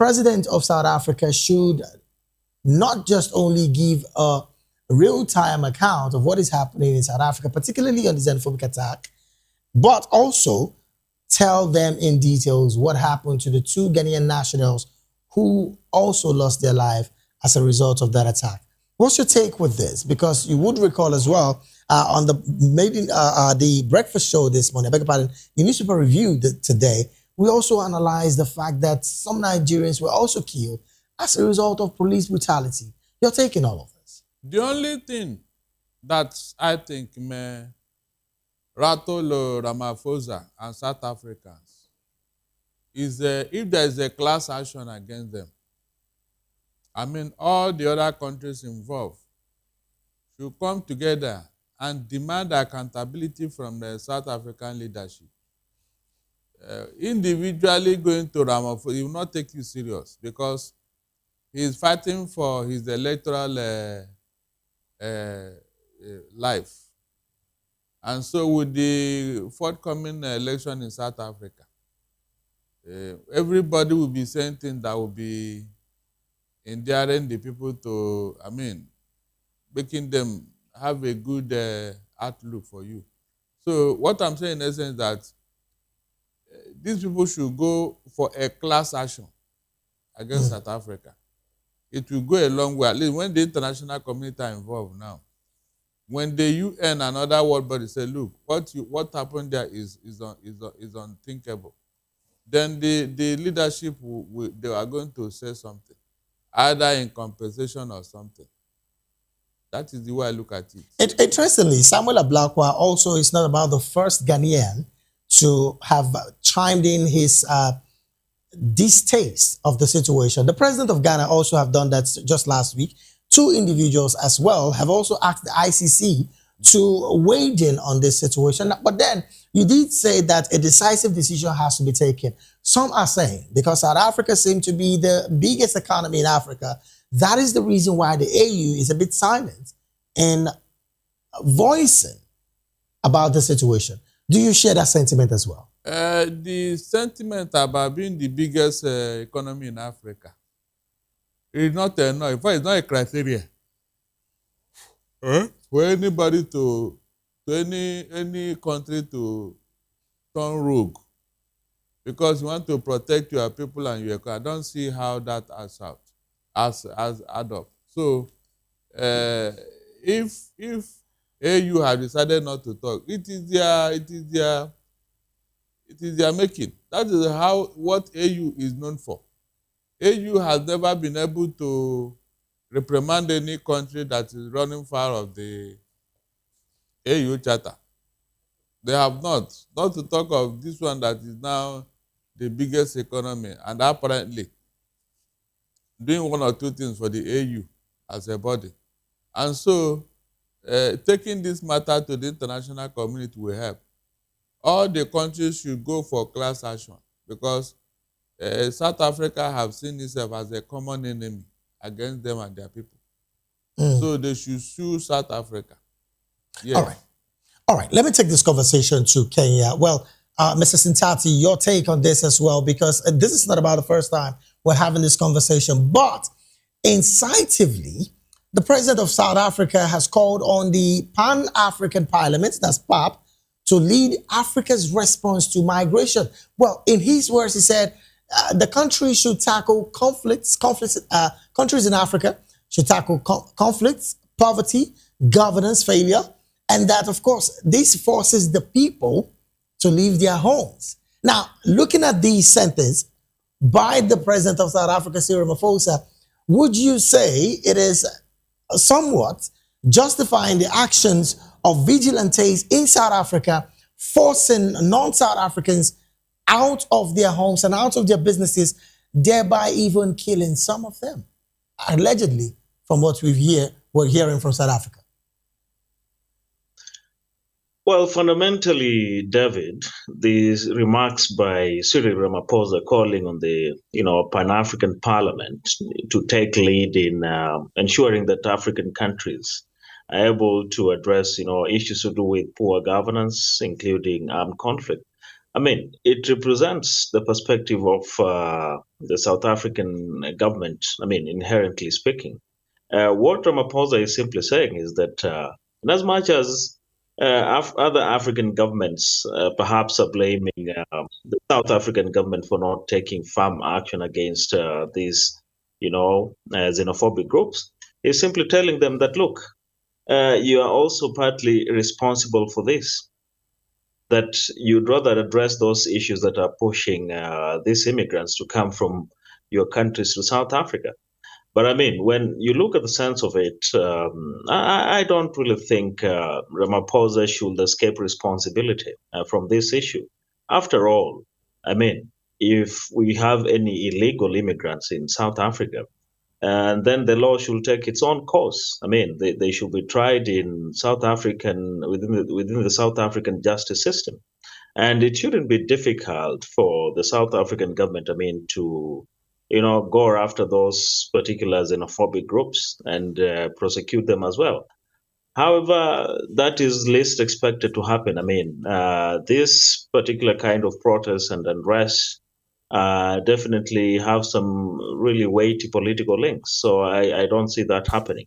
president of South Africa should not just only give a real-time account of what is happening in South Africa, particularly on the xenophobic attack, but also tell them in details what happened to the two Ghanaian nationals who also lost their life as a result of that attack. What's your take with this? Because you would recall as well on the breakfast show this morning, I beg your pardon, the newspaper review today, we also analyzed the fact that some Nigerians were also killed as a result of police brutality. You're taking all of this. The only thing that I think may rattle Ramaphosa and South Africans is if there is a class action against them. I mean, all the other countries involved should come together and demand accountability from the South African leadership. Individually going to Ramaphosa, he will not take you serious because he is fighting for his electoral life. And so with the forthcoming election in South Africa, everybody will be saying things that will be endearing the people to, I mean, making them have a good outlook for you. So what I'm saying in essence is that these people should go for a class action against South Africa. It will go a long way, at least when the international community are involved now. When the UN and other world bodies say, look, what happened there is unthinkable, then the leadership, they are going to say something, either in compensation or something. That is the way I look at it. Interestingly, Samuel Ablaakwa also is not about the first Ghanaian to have chimed in his distaste of the situation. The president of Ghana also have done that just last week. Two individuals as well have also asked the ICC to wade in on this situation. But then you did say that a decisive decision has to be taken. Some are saying because South Africa seems to be the biggest economy in Africa, that is the reason why the AU is a bit silent in voicing about the situation. Do you share that sentiment as well? The sentiment about being the biggest economy in Africa is not enough. In fact, it's not a criteria for anybody to any country to turn rogue because you want to protect your people and your economy. I don't see how that adds up. Add up. So if AU have decided not to talk, it is their making. That is what AU is known for. AU has never been able to reprimand any country that is running foul of the AU Charter. They have not. Not to talk of this one that is now the biggest economy and apparently doing one or two things for the AU as a body. And so taking this matter to the international community will help. All the countries should go for class action because South Africa have seen itself as a common enemy against them and their people. So they should sue South Africa. Yes. All right. Let me take this conversation to Kenya. Well, Mr. Sintati, your take on this as well, because this is not about the first time we're having this conversation, but incisively, the president of South Africa has called on the Pan-African Parliament, that's PAP, to lead Africa's response to migration. Well, in his words, he said the country should tackle countries in Africa should tackle conflicts, poverty, governance failure, and that, of course, this forces the people to leave their homes. Now, looking at the sentence by the president of South Africa, Cyril Ramaphosa, would you say it is somewhat justifying the actions of vigilantes in South Africa, forcing non-South Africans out of their homes and out of their businesses, thereby even killing some of them, allegedly, from what we're hearing from South Africa? Well, fundamentally, David, these remarks by Cyril Ramaphosa calling on the Pan-African Parliament to take lead in ensuring that African countries are able to address issues to do with poor governance, including armed conflict. I mean, it represents the perspective of the South African government, I mean, inherently speaking. What Ramaphosa is simply saying is that, in as much as other African governments perhaps are blaming the South African government for not taking firm action against these, xenophobic groups, he's simply telling them that, look, you are also partly responsible for this, that you'd rather address those issues that are pushing these immigrants to come from your countries to South Africa. But I mean, when you look at the sense of it, I don't really think Ramaphosa should escape responsibility from this issue. After all, I mean, if we have any illegal immigrants in South Africa, and then the law should take its own course. I mean, they should be tried in South African within the South African justice system, and it shouldn't be difficult for the South African government, I mean, to go after those particular xenophobic groups and prosecute them as well. However, that is least expected to happen. I mean, this particular kind of protest and unrest definitely have some really weighty political links. So I don't see that happening.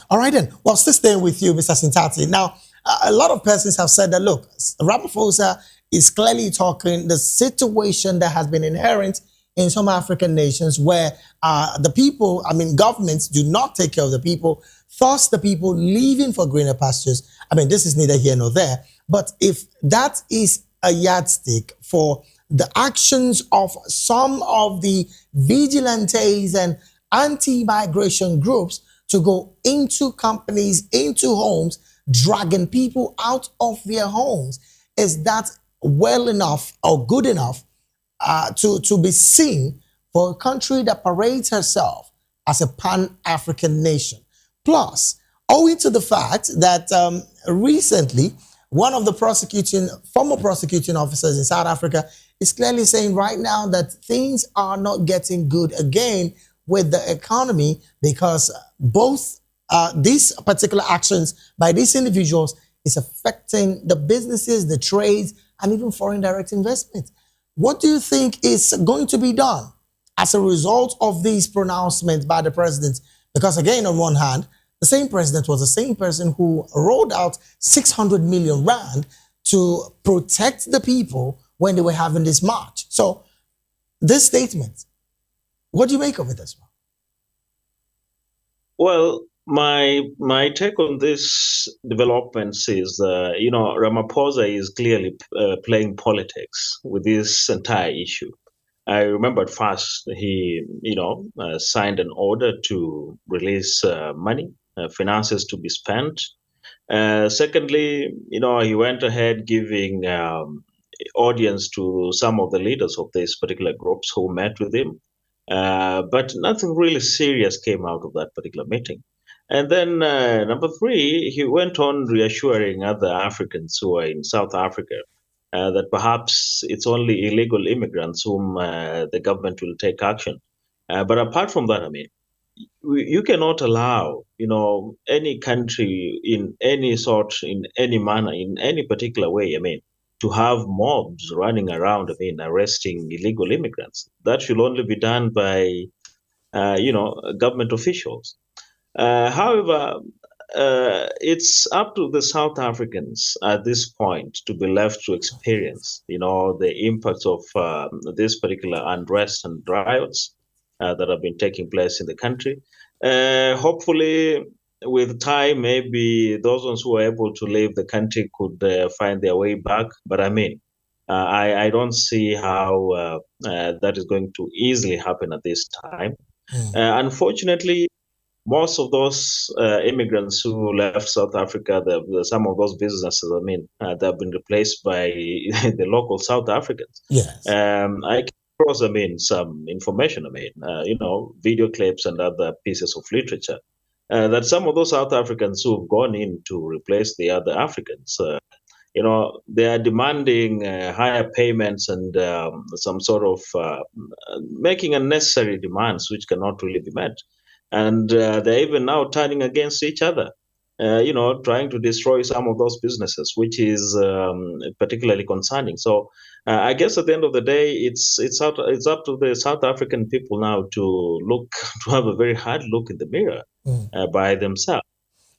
All right, then. Well, still staying with you, Mr. Sintati. Now, a lot of persons have said that, look, Ramaphosa is clearly talking the situation that has been inherent in some African nations where the people, I mean, governments do not take care of the people, thus the people leaving for greener pastures. I mean, this is neither here nor there. But if that is a yardstick for the actions of some of the vigilantes and anti-migration groups to go into companies, into homes, dragging people out of their homes, is that well enough or good enough to be seen for a country that parades herself as a pan-African nation? Plus, owing to the fact that recently, one of the former prosecuting officers in South Africa is clearly saying right now that things are not getting good again with the economy because both these particular actions by these individuals is affecting the businesses, the trades, and even foreign direct investment. What do you think is going to be done as a result of these pronouncements by the president? Because again, on one hand, the same president was the same person who rolled out 600 million rand to protect the people when they were having this march. So this statement, what do you make of it as well? Well, my take on this developments is, Ramaphosa is clearly playing politics with this entire issue. I remember at first he, signed an order to release money, finances to be spent. Secondly, he went ahead giving audience to some of the leaders of these particular groups who met with him. But nothing really serious came out of that particular meeting. And then number three, he went on reassuring other Africans who are in South Africa that perhaps it's only illegal immigrants whom the government will take action. But apart from that, I mean, you cannot allow, any country in any sort, in any manner, in any particular way, I mean, to have mobs running around, I mean, arresting illegal immigrants. That should only be done by, government officials. However, it's up to the South Africans at this point to be left to experience, the impacts of this particular unrest and riots that have been taking place in the country. Hopefully, with time, maybe those ones who are able to leave the country could find their way back. But I mean, I don't see how that is going to easily happen at this time. Unfortunately, most of those immigrants who left South Africa, some of those businesses, I mean, they have been replaced by the local South Africans. Yes. I came across, I mean, some information, I mean, video clips and other pieces of literature that some of those South Africans who've gone in to replace the other Africans, they are demanding higher payments and some sort of making unnecessary demands which cannot really be met. And they're even now turning against each other. trying to destroy some of those businesses, which is particularly concerning. So I guess at the end of the day, it's up to the South African people now to look to have a very hard look in the mirror by themselves,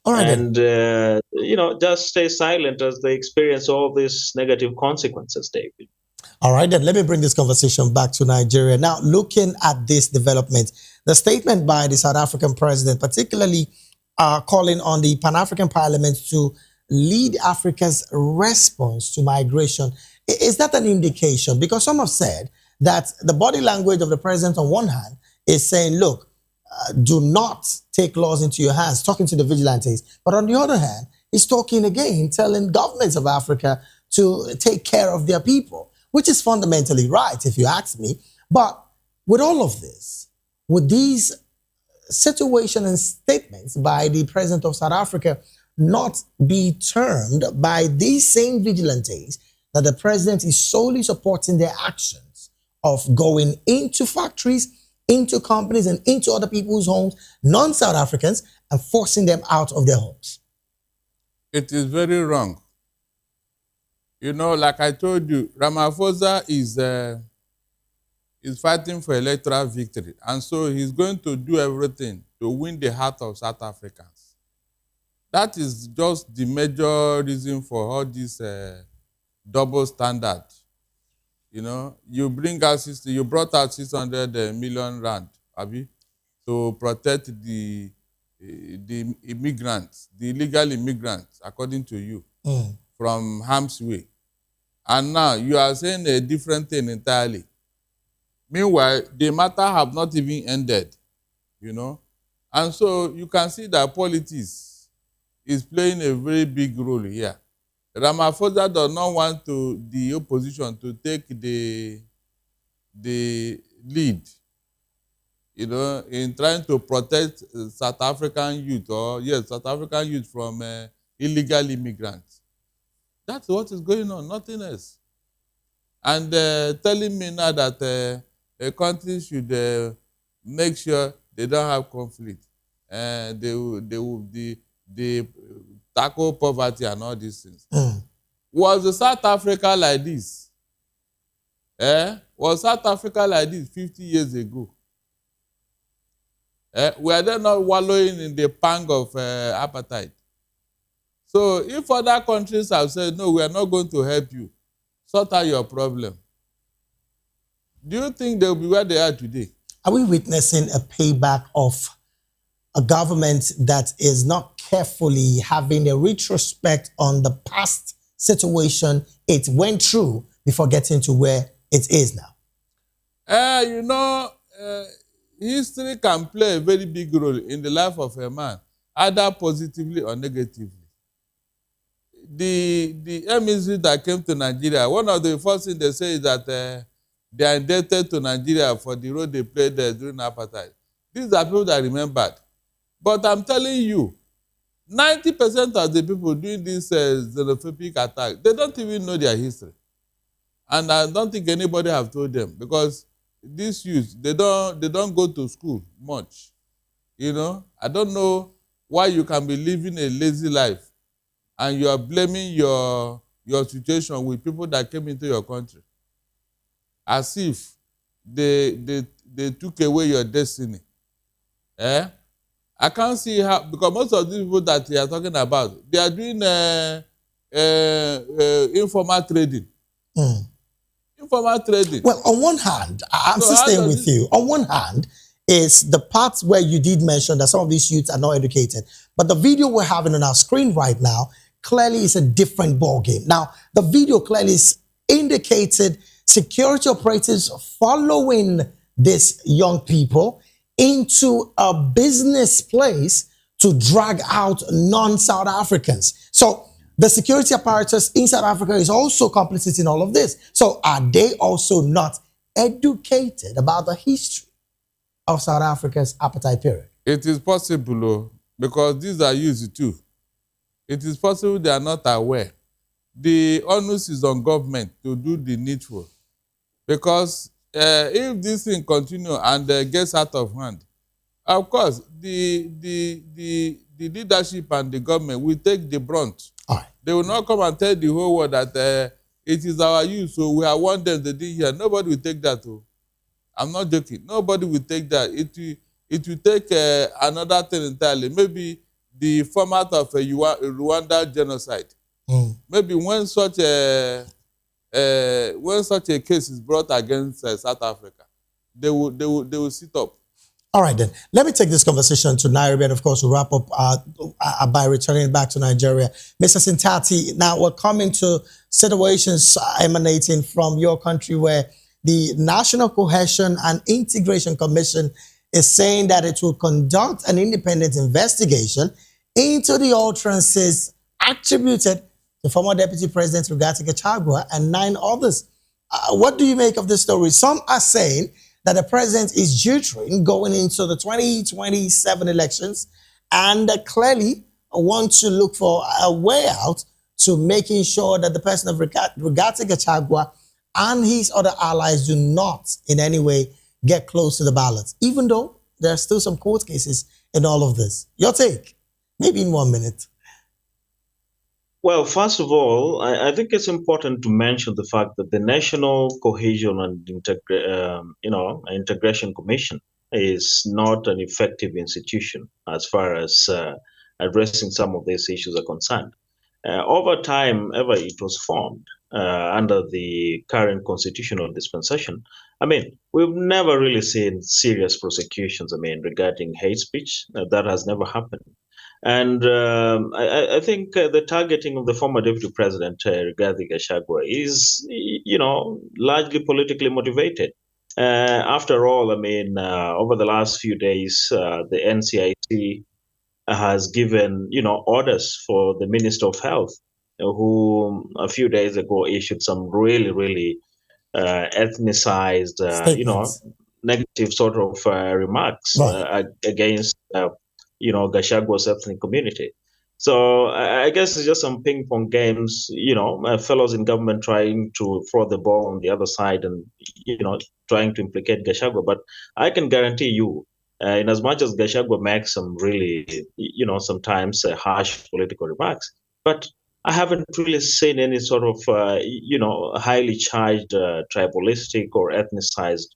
All right then. and just stay silent as they experience all these negative consequences, David. All right, then let me bring this conversation back to Nigeria. Now, looking at this development, the statement by the South African president, particularly calling on the Pan African Parliament to lead Africa's response to migration, is that an indication? Because some have said that the body language of the president, on one hand, is saying, look, do not take laws into your hands, talking to the vigilantes. But on the other hand, he's talking again, telling governments of Africa to take care of their people, which is fundamentally right, if you ask me. But with all of this, with these situations and statements by the president of South Africa not be termed by these same vigilantes that the president is solely supporting their actions of going into factories, into companies, and into other people's homes, non-South Africans, and forcing them out of their homes? It is very wrong. Like I told you, Ramaphosa is fighting for electoral victory. And so he's going to do everything to win the heart of South Africans. That is just the major reason for all this double standard. You brought out 600 million rand, Abi, to protect the immigrants, the illegal immigrants, according to you, from harm's way. And now you are saying a different thing entirely. Meanwhile, the matter have not even ended, And so you can see that politics is playing a very big role here. Ramaphosa does not want the opposition to take the lead, in trying to protect South African youth from illegal immigrants. That's what is going on, nothing else. And telling me now that a country should make sure they don't have conflict, they will tackle poverty and all these things. Was the South Africa like this? Was South Africa like this 50 years ago? Were they not wallowing in the pang of apartheid? So if other countries have said, no, we are not going to help you, sort out your problem, do you think they'll be where they are today? Are we witnessing a payback of a government that is not carefully having a retrospect on the past situation it went through before getting to where it is now? History can play a very big role in the life of a man, either positively or negatively. The emissary that came to Nigeria, one of the first things they say is that they are indebted to Nigeria for the role they played during apartheid. These are people that remembered. But I'm telling you, 90% of the people doing this xenophobic attack, they don't even know their history. And I don't think anybody have told them, because these youth, they don't go to school much. I don't know why you can be living a lazy life and you are blaming your situation with people that came into your country, as if they took away your destiny. I can't see how, because most of these people that you are talking about, they are doing informal trading. Informal trading. Well, on one hand, I'm still staying with you. On one hand, is the parts where you did mention that some of these youths are not educated. But the video we're having on our screen right now clearly is a different ballgame. Now, the video clearly indicated security operatives following these young people into a business place to drag out non-South Africans. So the security apparatus in South Africa is also complicit in all of this. So are they also not educated about the history of South Africa's apartheid period? It is possible, because these are used too. It is possible they are not aware. The onus is on government to do the needful. Because if this thing continues and gets out of hand, of course, the the leadership and the government will take the brunt. All right. They will not come and tell the whole world that it is our youth, so we have want them to do here. Nobody will take that. Oh. I'm not joking. Nobody will take that. It will take another thing entirely. Maybe the format of a Rwanda genocide. Maybe when such a case is brought against South Africa, they will sit up. All right, then. Let me take this conversation to Nairobi, and of course, we'll wrap up by returning back to Nigeria. Mr. Sintati, now we're coming to situations emanating from your country where the National Cohesion and Integration Commission is saying that it will conduct an independent investigation into the utterances attributed to former Deputy President Rigathi Gachagua and 9 others. What do you make of this story? Some are saying that the president is jittery going into the 2027 elections and clearly want to look for a way out to making sure that the person of Rigathi Gachagua and his other allies do not in any way get close to the ballots, even though there are still some court cases in all of this. Your take, maybe in 1 minute. Well, first of all, I think it's important to mention the fact that the National Cohesion and Integration Commission is not an effective institution as far as addressing some of these issues are concerned. Over time, ever it was formed under the current constitutional dispensation. I mean, we've never really seen serious prosecutions, regarding hate speech. That has never happened. And I think the targeting of the former deputy president, Rigathi Gachagua, is, largely politically motivated. After all, over the last few days, the NCIC has given, orders for the Minister of Health, who a few days ago issued some really ethnicized, negative sort of remarks against Gashagua's ethnic community. So I guess it's just some ping pong games, fellows in government trying to throw the ball on the other side and, trying to implicate Gachagua. But I can guarantee you, in as much as Gachagua makes some really, sometimes harsh political remarks, but I haven't really seen any sort of, highly charged tribalistic or ethnicized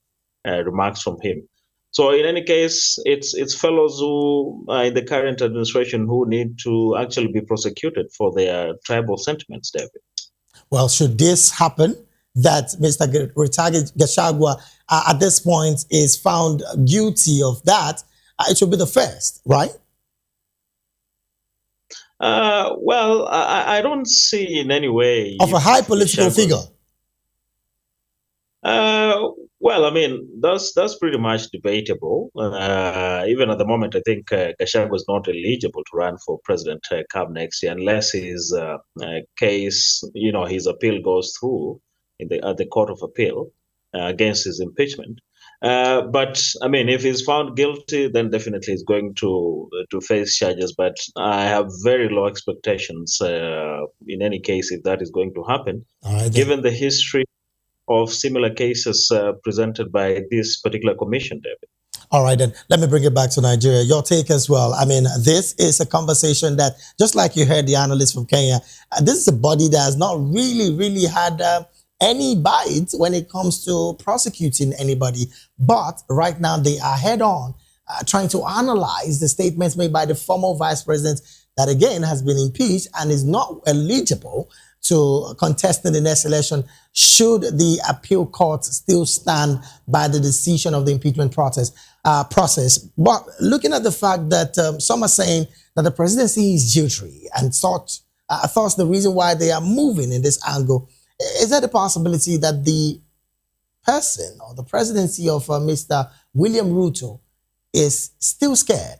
remarks from him. So in any case, it's fellows who in the current administration who need to actually be prosecuted for their tribal sentiments, David. Well, should this happen, that Mr. Rigathi Gachagua at this point is found guilty of that, it should be the first, right? Well, I don't see in any way of a high political figure. Well, that's pretty much debatable. Even at the moment, I think Gachagua is not eligible to run for president come next year unless his case, his appeal goes through at the Court of Appeal against his impeachment. But if he's found guilty, then definitely he's going to face charges. But I have very low expectations in any case if that is going to happen, given the history of similar cases presented by this particular commission, David. All right, then let me bring it back to Nigeria. Your take as well. This is a conversation that, just like you heard the analyst from Kenya, this is a body that has not really had any bite when it comes to prosecuting anybody. But right now they are head on trying to analyze the statements made by the former vice president that again has been impeached and is not eligible to contest in the next election should the appeal court still stand by the decision of the impeachment process. But looking at the fact that some are saying that the presidency is jittery and thought the reason why they are moving in this angle, is there the possibility that the person or the presidency of Mr. William Ruto is still scared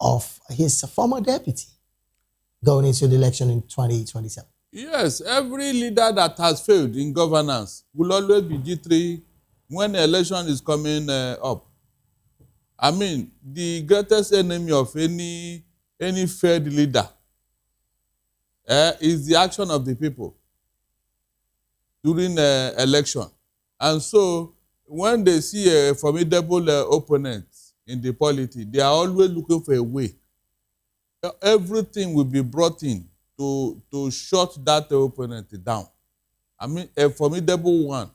of his former deputy going into the election in 2027? Yes, every leader that has failed in governance will always be jittery when the election is coming up. The greatest enemy of any failed leader is the action of the people during the election. And so when they see a formidable opponent in the polity, they are always looking for a way everything will be brought in to shut that opponent down. I mean, a formidable one.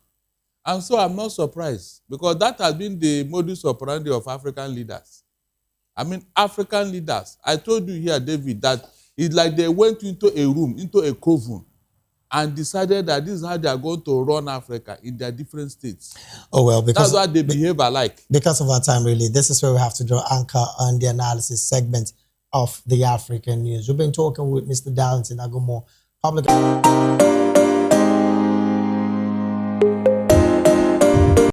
And so I'm not surprised, because that has been the modus operandi of African leaders. I mean, African leaders, I told you here, David, that it's like they went into a room, into a coven, and decided that this is how they are going to run Africa in their different states. Oh, well, because that's why they behave alike. Because of our time, really, this is where we have to draw anchor on the analysis segment of the African news. We've been talking with Mr. Darlington Agumo, public